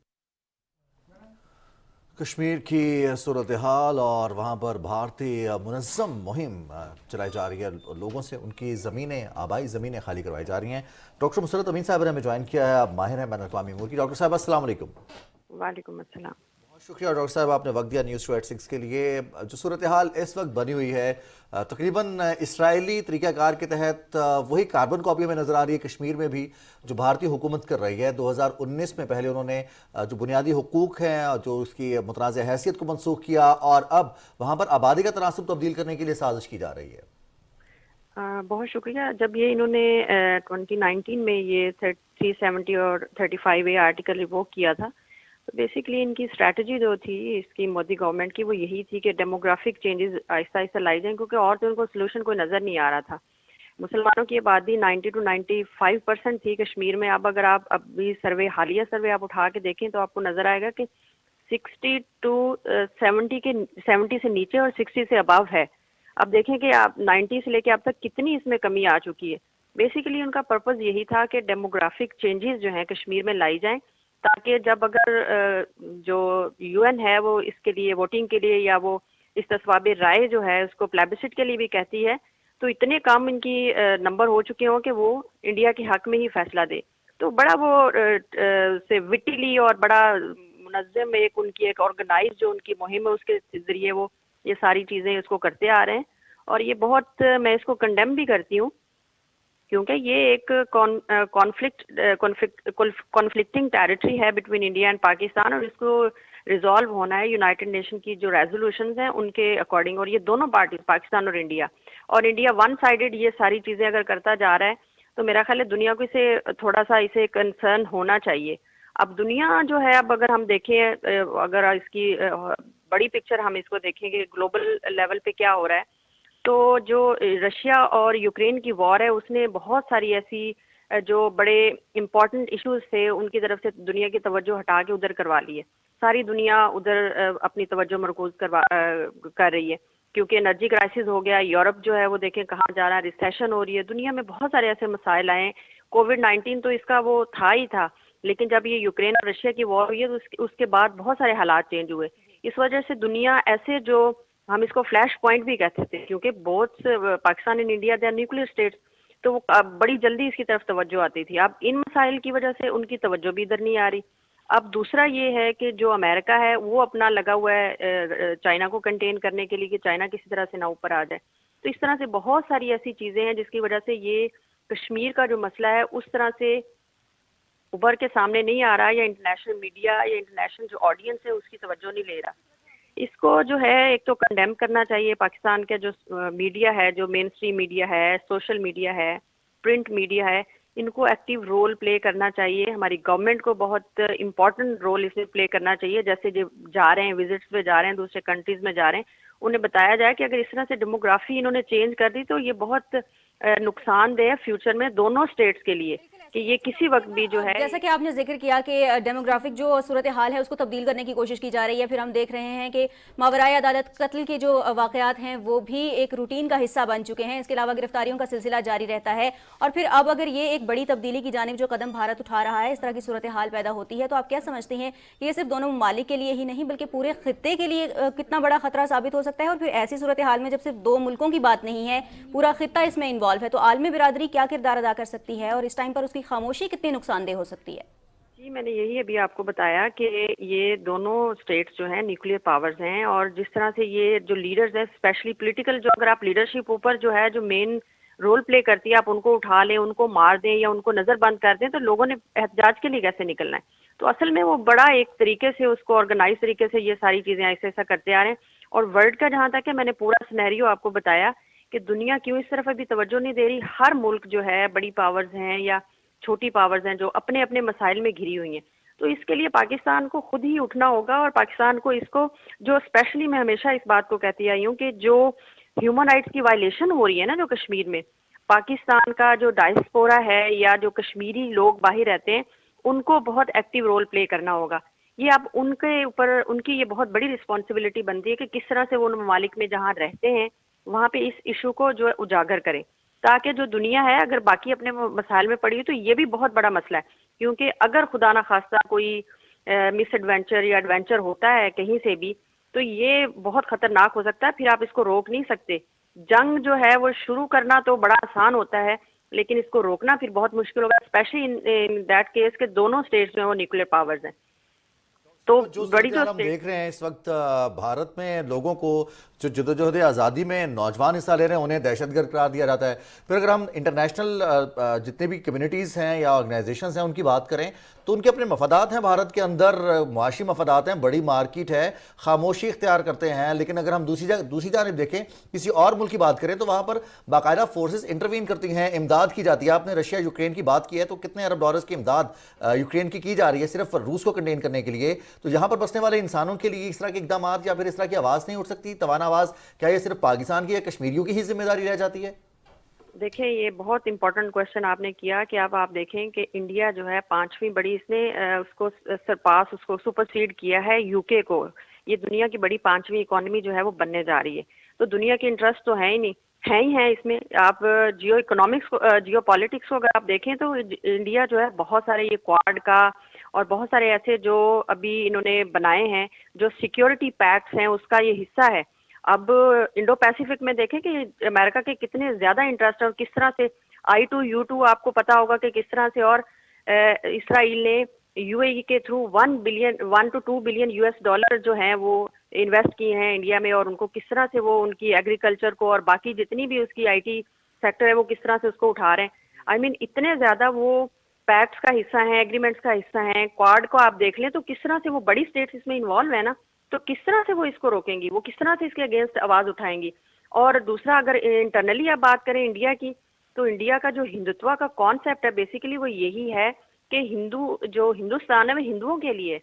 کشمیر کی صورتحال اور وہاں پر بھارتی منظم مہم چلائی جا رہی ہے. لوگوں سے ان کی زمینیں، آبائی زمینیں خالی کروائی جا رہی ہیں. ڈاکٹر مسرت امین صاحب نے ہمیں جوائن کیا ہے، آپ ماہر ہیں بین الاقوامی امور کی. ڈاکٹر صاحب السلام علیکم. وعلیکم السلام. بہت شکریہ ڈاکٹر صاحب، آپ نے وقت دیا نیوز 286 کے لیے. جو صورتحال اس وقت بنی ہوئی ہے تقریباً اسرائیلی طریقہ کار کے تحت وہی کاربن کاپی میں نظر آ رہی ہے کشمیر میں بھی جو بھارتی حکومت کر رہی ہے. 2019 میں پہلے انہوں نے جو بنیادی حقوق ہیں جو اس کی متنازع حیثیت کو منسوخ کیا اور اب وہاں پر آبادی کا تناسب تبدیل کرنے کے لیے سازش کی جا رہی ہے. بہت شکریہ. جب یہ انہوں نے 2019 میں یہ 370 اور 35A آرٹیکل ریووک کیا تھا تو بیسیکلی ان کی اسٹریٹجی جو تھی اس کی مودی گورنمنٹ کی وہ یہی تھی کہ ڈیموگرافک چینجز آہستہ آہستہ لائی جائیں، کیونکہ اور تو ان کو سلوشن کوئی نظر نہیں آ رہا تھا. مسلمانوں کی آبادی 90 to 95% تھی کشمیر میں. اب اگر آپ ابھی حالیہ سروے آپ اٹھا کے دیکھیں تو آپ کو نظر آئے گا کہ 60 to 70 سے نیچے اور 60 سے ابو ہے. اب دیکھیں کہ آپ 90 سے لے کے اب تک کتنی اس میں کمی آ چکی ہے. بیسیکلی ان کا پرپز یہی تھا کہ ڈیموگرافک چینجز جو ہیں کشمیر میں لائی جائیں تاکہ جب اگر جو UN ہے وہ اس کے لیے ووٹنگ کے لیے یا وہ استصواب رائے جو ہے اس کو پلیبسٹ کے لیے بھی کہتی ہے تو اتنے کام ان کی نمبر ہو چکے ہوں کہ وہ انڈیا کے حق میں ہی فیصلہ دے. تو بڑا وہ سے وٹیلی اور بڑا منظم ان کی ایک آرگنائز جو ان کی مہم ہے اس کے ذریعے وہ یہ ساری چیزیں اس کو کرتے آ رہے ہیں. اور یہ بہت میں اس کو کنڈیم بھی کرتی ہوں کیونکہ یہ ایک کانفلکٹنگ ٹیریٹری ہے بٹوین انڈیا اینڈ پاکستان اور اس کو ریزالو ہونا ہے یونائٹڈ نیشن کی جو ریزولوشنز ہیں ان کے اکارڈنگ. اور یہ دونوں پارٹیز پاکستان اور انڈیا ون سائیڈڈ یہ ساری چیزیں اگر کرتا جا رہا ہے تو میرا خیال ہے دنیا کو اسے تھوڑا سا اسے کنسرن ہونا چاہیے. اب دنیا جو ہے اب اگر ہم دیکھیں اگر اس کی بڑی پکچر ہم اس کو دیکھیں کہ گلوبل لیول پہ کیا ہو رہا ہے تو جو رشیا اور یوکرین کی وار ہے اس نے بہت ساری ایسی جو بڑے امپورٹنٹ ایشوز تھے ان کی طرف سے دنیا کی توجہ ہٹا کے ادھر کروا لی ہے. ساری دنیا ادھر اپنی توجہ مرکوز کر رہی ہے کیونکہ انرجی کرائسس ہو گیا. یورپ جو ہے وہ دیکھیں کہاں جا رہا ہے، ریسیشن ہو رہی ہے. دنیا میں بہت سارے ایسے مسائل آئے ہیں. کووڈ-19 تو اس کا وہ تھا ہی تھا، لیکن جب یہ یوکرین اور رشیا کی وار ہوئی ہے تو اس کے بعد بہت سارے حالات چینج ہوئے. اس وجہ سے دنیا ایسے جو ہم اس کو فلیش پوائنٹ بھی کہتے تھے کیونکہ بہت Pakistan and India they are nuclear states تو وہ بڑی جلدی اس کی طرف توجہ آتی تھی. اب ان مسائل کی وجہ سے ان کی توجہ بھی ادھر نہیں آ رہی. اب دوسرا یہ ہے کہ جو امریکہ ہے وہ اپنا لگا ہوا ہے چائنا کو کنٹین کرنے کے لیے کہ چائنا کسی طرح سے نہ اوپر آ جائے. تو اس طرح سے بہت ساری ایسی چیزیں ہیں جس کی وجہ سے یہ کشمیر کا جو مسئلہ ہے اس طرح سے ابھر کے سامنے نہیں آ رہا یا انٹرنیشنل میڈیا یا انٹرنیشنل جو آڈینس ہے اس کی توجہ نہیں لے رہا. اس کو جو ہے ایک تو کنڈیم کرنا چاہیے. پاکستان کا جو میڈیا ہے، جو مین اسٹریم میڈیا ہے، سوشل میڈیا ہے، پرنٹ میڈیا ہے، ان کو ایکٹیو رول پلے کرنا چاہیے. ہماری گورنمنٹ کو بہت امپورٹنٹ رول اس میں پلے کرنا چاہیے. جیسے جو جا رہے ہیں وزٹس پہ جا رہے ہیں دوسرے کنٹریز میں جا رہے ہیں انہیں بتایا جائے کہ اگر اس طرح سے ڈیموگرافی انہوں نے چینج کر دی تو یہ بہت نقصان دہ ہے فیوچر میں دونوں اسٹیٹس کے لیے. کہ یہ کسی وقت بھی جو ہے، جیسا کہ آپ نے ذکر کیا کہ ڈیموگرافک جو صورتحال ہے اس کو تبدیل کرنے کی کوشش کی جا رہی ہے، پھر ہم دیکھ رہے ہیں کہ ماورائے عدالت قتل کے جو واقعات ہیں وہ بھی ایک روٹین کا حصہ بن چکے ہیں، اس کے علاوہ گرفتاریوں کا سلسلہ جاری رہتا ہے، اور پھر اب اگر یہ ایک بڑی تبدیلی کی جانب جو قدم بھارت اٹھا رہا ہے، اس طرح کی صورتحال پیدا ہوتی ہے، تو آپ کیا سمجھتے ہیں کہ یہ صرف دونوں ممالک کے لیے ہی نہیں بلکہ پورے خطے کے لیے کتنا بڑا خطرہ ثابت ہو سکتا ہے؟ اور پھر ایسی صورتحال میں جب صرف دو ملکوں کی بات نہیں ہے، پورا خطہ اس میں انوالو ہے، تو عالمی برادری کیا کردار ادا کر سکتی ہے اور اس ٹائم پر اس کی خاموشی کتنی نقصان دہ ہو سکتی ہے؟ جی میں نے یہی ابھی آپ کو بتایا کہ یہ دونوں اسٹیٹس جو ہیں نیوکلیر پاورز ہیں، اور جس طرح سے یہ جو لیڈرز ہیں اسپیشلی پولیٹیکل، جو اگر آپ لیڈرشپ اوپر جو ہے جو مین رول پلے کرتی ہے، آپ ان کو اٹھا لیں، ان کو مار دیں یا ان کو نظر بند کر دیں، تو لوگوں نے احتجاج کے لیے کیسے نکلنا ہے؟ تو اصل میں وہ بڑا ایک طریقے سے اس کو آرگنائز طریقے سے یہ ساری چیزیں ایسا کرتے آ رہے ہیں. اور ورلڈ کا جہاں تک ہے، میں نے پورا سینیریو آپ کو بتایا کہ دنیا کیوں اس طرف ابھی توجہ نہیں دے رہی. ہر ملک جو ہے، بڑی پاورز ہیں یا چھوٹی پاورز ہیں، جو اپنے اپنے مسائل میں گھری ہوئی ہیں. تو اس کے لیے پاکستان کو خود ہی اٹھنا ہوگا، اور پاکستان کو اس کو جو اسپیشلی میں ہمیشہ اس بات کو کہتی آئی ہوں کہ جو ہیومن رائٹس کی وائلیشن ہو رہی ہے نا جو کشمیر میں، پاکستان کا جو ڈائسپورا ہے یا جو کشمیری لوگ باہر رہتے ہیں، ان کو بہت ایکٹیو رول پلے کرنا ہوگا. یہ اب ان کے اوپر ان کی یہ بہت بڑی رسپانسبلٹی بنتی ہے کہ کس طرح سے وہ ان ممالک میں جہاں رہتے ہیں وہاں پہ اس ایشو کو جو ہے اجاگر کریں، تاکہ جو دنیا ہے اگر باقی اپنے مسائل میں پڑی ہے تو یہ بھی بہت بڑا مسئلہ ہے. کیونکہ اگر خدا نخواستہ کوئی مس ایڈونچر یا ایڈونچر ہوتا ہے کہیں سے بھی، تو یہ بہت خطرناک ہو سکتا ہے. پھر آپ اس کو روک نہیں سکتے. جنگ جو ہے وہ شروع کرنا تو بڑا آسان ہوتا ہے، لیکن اس کو روکنا پھر بہت مشکل ہوگا، اسپیشلی ان دیٹ کیس کہ دونوں اسٹیٹس جو ہیں وہ نیوکلیر پاورز ہیں. تو جو بڑی جو ہم دیکھ رہے ہیں اس وقت بھارت میں لوگوں کو جو جدوجہد آزادی میں نوجوان حصہ لے رہے ہیں انہیں دہشت گرد قرار دیا جاتا ہے. پھر اگر ہم انٹرنیشنل جتنے بھی کمیونٹیز ہیں یا آرگنائزیشنز ہیں ان کی بات کریں تو ان کے اپنے مفادات ہیں، بھارت کے اندر معاشی مفادات ہیں، بڑی مارکیٹ ہے، خاموشی اختیار کرتے ہیں. لیکن اگر ہم دوسری جانب دیکھیں، کسی اور ملک کی بات کریں تو وہاں پر باقاعدہ فورسز انٹروین کرتی ہیں، امداد کی جاتی ہے. آپ نے رشیا یوکرین کی بات کی ہے تو کتنے ارب ڈالرز کی امداد یوکرین کی جا رہی ہے صرف روس کو کنٹین کرنے کے لیے. تو یہاں پر بسنے والے انسانوں کے لیے اس طرح کے اقدامات یا پھر اس طرح کی آواز نہیں اٹھ سکتی؟ توانا آواز کیا یہ صرف پاکستان کی یا کشمیریوں کی ہی ذمہ داری رہ جاتی ہے؟ دیکھیں یہ بہت امپورٹنٹ کوشچن آپ نے کیا کہ اب آپ دیکھیں کہ انڈیا جو ہے 5ویں بڑی، اس نے اس کو سرپاس، اس کو سپرسیڈ کیا ہے یو کے کو. یہ دنیا کی بڑی 5ویں اکانومی جو ہے وہ بننے جا رہی ہے. تو دنیا کے انٹرسٹ تو ہیں ہی نہیں، ہیں ہی ہیں اس میں. آپ جیو اکنامکس کو، جیو پالیٹکس کو اگر آپ دیکھیں تو انڈیا جو ہے بہت سارے یہ کوارڈ کا اور بہت سارے ایسے جو ابھی انہوں نے بنائے ہیں جو سیکیورٹی پیکٹس ہیں اس کا یہ حصہ ہے. اب انڈو پیسیفک میں دیکھیں کہ امریکہ کے کتنے زیادہ انٹرسٹ ہیں اور کس طرح سے I2U2 آپ کو پتا ہوگا کہ کس طرح سے، اور اسرائیل نے UAE کے تھرو 1 to 2 بلین US$ جو ہیں وہ انویسٹ کیے ہیں انڈیا میں، اور ان کو کس طرح سے وہ ان کی ایگریکلچر کو اور باقی جتنی بھی اس کی IT سیکٹر ہے وہ کس طرح سے اس کو اٹھا رہے ہیں. اتنے زیادہ وہ پیکٹس کا حصہ ہیں، ایگریمنٹس کا حصہ ہیں. کوارڈ کو آپ دیکھ لیں تو کس طرح سے وہ بڑی اسٹیٹس اس میں انوالو ہے نا، تو کس طرح سے وہ اس کو روکیں گی، وہ کس طرح سے اس کے اگینسٹ آواز اٹھائیں گی. اور دوسرا اگر انٹرنلی آپ بات کریں انڈیا کی، تو انڈیا کا جو ہندوتوا کا کانسیپٹ ہے بیسیکلی وہ یہی ہے کہ جو ہندوستان ہے وہ ہندوؤں کے لیے.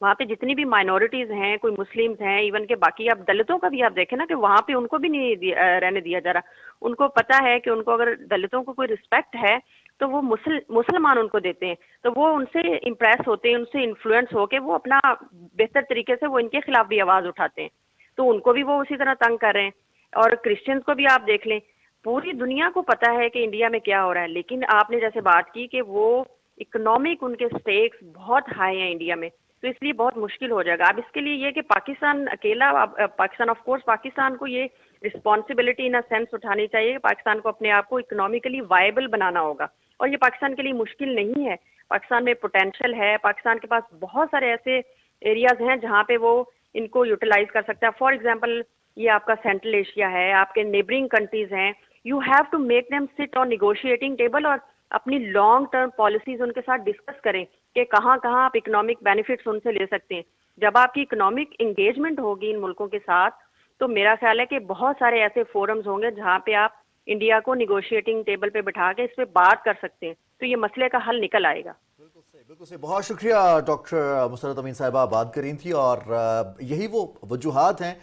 وہاں پہ جتنی بھی مائنورٹیز ہیں، کوئی مسلمز ہیں، ایون کہ باقی آپ دلتوں کا بھی آپ دیکھیں نا کہ وہاں پہ ان کو بھی نہیں رہنے دیا جا رہا. ان کو پتا ہے کہ ان کو اگر دلتوں کو کوئی رسپیکٹ ہے تو وہ مسلمان ان کو دیتے ہیں، تو وہ ان سے امپریس ہوتے ہیں، ان سے انفلوئنس ہو کے وہ اپنا بہتر طریقے سے وہ ان کے خلاف بھی آواز اٹھاتے ہیں. تو ان کو بھی وہ اسی طرح تنگ کر رہے ہیں. اور کرسچنس کو بھی آپ دیکھ لیں، پوری دنیا کو پتا ہے کہ انڈیا میں کیا ہو رہا ہے، لیکن آپ نے جیسے بات کی کہ وہ اکنامک ان کے سٹیکس بہت ہائی ہیں انڈیا میں، تو اس لیے بہت مشکل ہو جائے گا. اب اس کے لیے یہ کہ پاکستان اکیلا، پاکستان آف کورس پاکستان کو یہ رسپانسبلٹی ان سینس اٹھانی چاہیے کہ پاکستان کو اپنے آپ کو اکنامیکلی وائبل بنانا ہوگا. اور یہ پاکستان کے لیے مشکل نہیں ہے. پاکستان میں پوٹینشیل ہے، پاکستان کے پاس بہت سارے ایسے ایریاز ہیں جہاں پہ وہ ان کو یوٹیلائز کر سکتا ہے. فار ایگزامپل یہ آپ کا سینٹرل ایشیا ہے، آپ کے نیبرنگ کنٹریز ہیں. You have to make them sit on negotiating table اور اپنی لانگ ٹرم پالیسیز ان کے ساتھ ڈسکس کریں کہ کہاں کہاں آپ اکنامک بینیفٹس ان سے لے سکتے ہیں. جب آپ کی اکنامک انگیجمنٹ ہوگی ان ملکوں کے ساتھ تو میرا خیال ہے کہ بہت سارے ایسے فورمز ہوں گے جہاں پہ آپ انڈیا کو نیگوشیٹنگ ٹیبل پہ بٹھا کے اس پہ بات کر سکتے ہیں، تو یہ مسئلے کا حل نکل آئے گا. بالکل سے بہت شکریہ ڈاکٹر مسرت امین صاحبہ، بات کریں تھی. اور یہی وہ وجوہات ہیں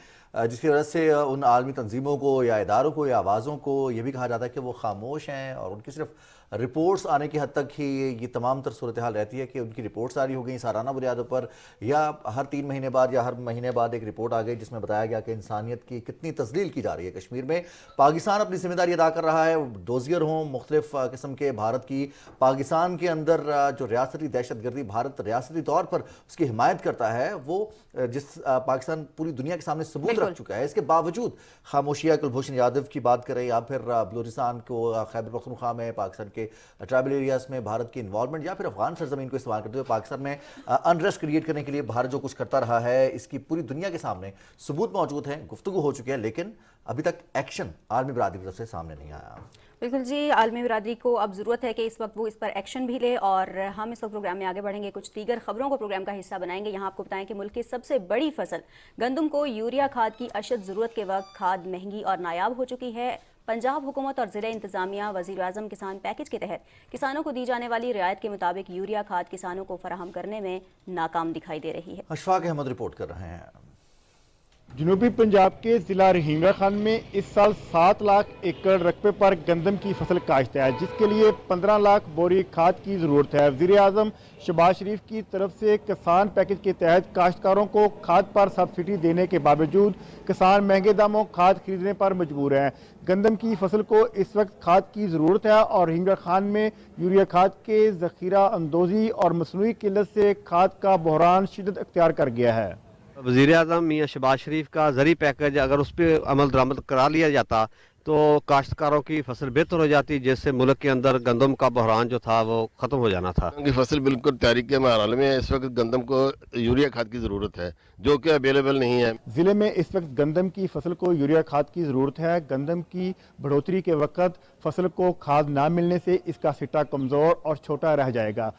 جس کی وجہ سے ان عالمی تنظیموں کو یا اداروں کو یا آوازوں کو یہ بھی کہا جاتا ہے کہ وہ خاموش ہیں اور ان کی صرف رپورٹس آنے کی حد تک ہی یہ تمام تر صورتحال رہتی ہے کہ ان کی رپورٹس جاری ہو گئیں سالانہ بنیادوں پر یا ہر 3 مہینے بعد یا ہر مہینے بعد ایک رپورٹ آ گئی جس میں بتایا گیا کہ انسانیت کی کتنی تذلیل کی جا رہی ہے کشمیر میں. پاکستان اپنی ذمہ داری ادا کر رہا ہے. ڈوزیئر ہوں مختلف قسم کے بھارت کی پاکستان کے اندر جو ریاستی دہشت گردی بھارت ریاستی طور پر اس کی حمایت کرتا ہے وہ جس پاکستان پوری دنیا کے سامنے ثبوت رکھ چکا ہے. اس کے باوجود خاموشیہ کلبھوشن یادو کی بات کریں یا پھر بلوچستان کو خیبر پختونخوا میں پاکستان کے ٹرائبل ایریاز میں بھارت کی انوالومنٹ یا پھر افغان سرزمین کو استعمال کرتے ہوئے پاکستان میں انریسٹ کریٹ کرنے کے لیے بھارت جو کچھ کرتا رہا ہے اس کی پوری دنیا کے سامنے ثبوت موجود ہیں, گفتگو ہو چکی ہے, لیکن ابھی تک ایکشن عالمی برادری کی طرف سے سامنے نہیں آیا. بالکل جی, عالمی برادری کو اب ضرورت ہے کہ اس وقت وہ اس پر ایکشن بھی لے اور ہم اس وقت پروگرام میں آگے بڑھیں گے, کچھ دیگر خبروں کو پروگرام کا حصہ بنائیں گے. یہاں آپ کو بتائیں کہ ملک کی سب سے بڑی فصل گندم کو یوریا کھاد کی اشد ضرورت کے وقت کھاد مہنگی اور نایاب ہو چکی ہے. پنجاب حکومت اور ضلع انتظامیہ وزیر اعظم کسان پیکج کے تحت کسانوں کو دی جانے والی رعایت کے مطابق یوریا کھاد کسانوں کو فراہم کرنے میں ناکام دکھائی دے رہی ہے. اشفاق احمد رپورٹ کر رہے ہیں. جنوبی پنجاب کے ضلع رحیمہ خان میں اس سال 7 لاکھ ایکڑ رقبے پر گندم کی فصل کاشت ہے جس کے لیے 15 لاکھ بوری کھاد کی ضرورت ہے. وزیر اعظم شہباز شریف کی طرف سے کسان پیکج کے تحت کاشتکاروں کو کھاد پر سبسڈی دینے کے باوجود کسان مہنگے داموں کھاد خریدنے پر مجبور ہیں. گندم کی فصل کو اس وقت کھاد کی ضرورت ہے اور رحیمہ خان میں یوریا کھاد کے ذخیرہ اندوزی اور مصنوعی قلت سے کھاد کا بحران شدت اختیار کر گیا ہے. وزیر اعظم میاں شہباز شریف کا زرعی پیکج اگر اس پہ عمل درآمد کرا لیا جاتا تو کاشتکاروں کی فصل بہتر ہو جاتی, جس سے ملک کے اندر گندم کا بحران جو تھا وہ ختم ہو جانا تھا. کی فصل بالکل تیاری کے مرحلے میں ہے. اس وقت گندم کو یوریا کھاد کی ضرورت ہے جو کہ اویلیبل نہیں ہے. ضلع میں اس وقت گندم کی فصل کو یوریا کھاد کی ضرورت ہے. گندم کی بڑھوتری کے وقت فصل کو کھاد نہ ملنے سے اس کا سٹا کمزور اور چھوٹا رہ جائے گا.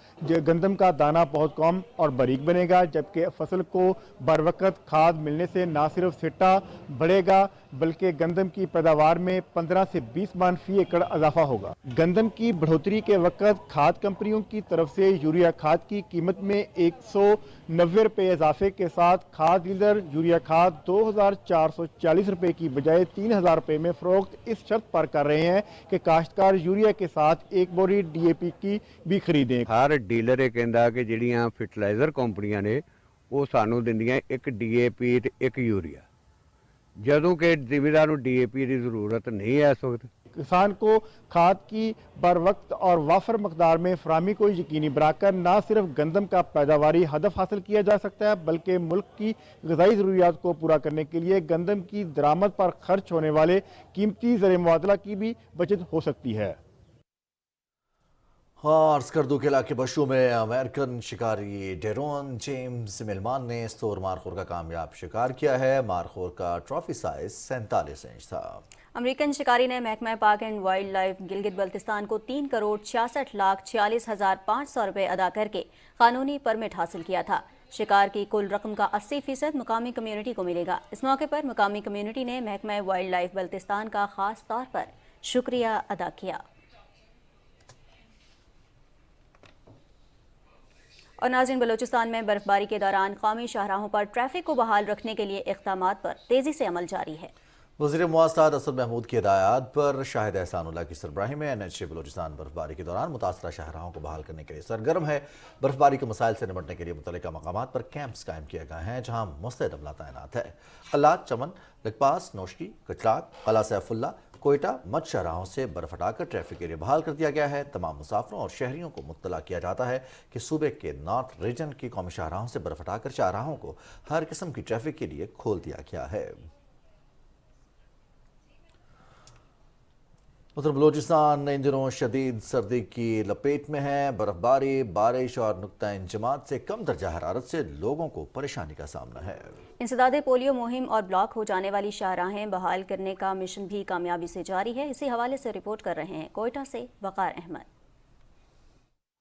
گندم کا دانہ بہت کم اور باریک بنے گا, جبکہ فصل کو بر وقت کھاد ملنے سے نہ صرف سٹا بڑھے گا بلکہ گندم کی پیداوار میں 15 سے 20 من فی ایکڑ اضافہ ہوگا. گندم کی بڑھوتری کے وقت کھاد کمپنیوں کی طرف سے یوریا کھاد کی قیمت میں 190 روپے اضافے کے ساتھ کھاد لیڈر یوریا کھاد 2440 روپے کی بجائے 3000 روپے میں فروخت اس شرط پر کر رہے ہیں کہ کاشتکار یوریا کے ساتھ ایک بوری ڈی اے پی کی بھی خریدیں. ہر ڈیلر یہ کہندا کہ جڑیاں فرٹیلائزر کمپنیاں نے وہ سانوں دیندیاں ایک ڈی اے پی تے ایک یوریا, جدوں کہ زمیندار نوں ڈی اے پی کی ضرورت نہیں ہے. اس وقت کسان کو کھاد کی بر وقت اور وافر مقدار میں فراہمی کو یقینی بنا کر نہ صرف گندم کا پیداواری ہدف حاصل کیا جا سکتا ہے بلکہ ملک کی غذائی ضروریات کو پورا کرنے کے لیے گندم کی درآمد پر خرچ ہونے والے قیمتی زر مبادلہ کی بھی بچت ہو سکتی ہے. عرض کر دوں کہ علاقے بشو میں امریکن شکاری ڈیرون جیمز ملمان نے استور مارخور کا کامیاب شکار کیا ہے. مارخور کا ٹرافی سائز 47 انچ تھا. امریکن شکاری نے محکمہ پارک اینڈ وائلڈ لائف گلگت بلتستان کو 3,66,46,500 روپے ادا کر کے قانونی پرمٹ حاصل کیا تھا. شکار کی کل رقم کا 80% مقامی کمیونٹی کو ملے گا. اس موقع پر مقامی کمیونٹی نے محکمہ وائلڈ لائف بلتستان کا خاص طور پر شکریہ ادا کیا. اور ناظرین, بلوچستان میں برف باری کے دوران قومی شاہراہوں پر ٹریفک کو بحال رکھنے کے لیے اقدامات پر تیزی سے عمل جاری ہے. وزیر مواصلات اسد محمود کی ہدایات پر شاہد احسان اللہ کی سربراہی میں NH بلوچستان برف باری کے دوران متاثرہ شاہراہوں کو بحال کرنے کے لیے سرگرم ہے. برف باری کے مسائل سے نمٹنے کے لیے متعلقہ مقامات پر کیمپس قائم کیے گئے ہیں جہاں مستعد عملہ تعینات ہے. قلات, چمن, لکپاس, نوشکی, کچراک, قلعہ سیف اللہ, کوئٹہ, مت شاہراہوں سے برف ہٹا کر ٹریفک کے لیے بحال کر دیا گیا ہے. تمام مسافروں اور شہریوں کو مطلع کیا جاتا ہے کہ صوبے کے نارتھ ریجن کی قومی شاہراہوں سے برف ہٹا کر شاہراہوں کو ہر قسم کی ٹریفک کے لیے کھول دیا گیا ہے. اتر بلوچستان ان دنوں شدید سردی کی لپیٹ میں ہے. برف باری, بارش اور نقطہ انجماد سے کم درجہ حرارت سے لوگوں کو پریشانی کا سامنا ہے. انسداد پولیو مہم اور بلاک ہو جانے والی شاہراہیں بحال کرنے کا مشن بھی کامیابی سے جاری ہے. اسی حوالے سے رپورٹ کر رہے ہیں کوئٹہ سے وقار احمد.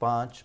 5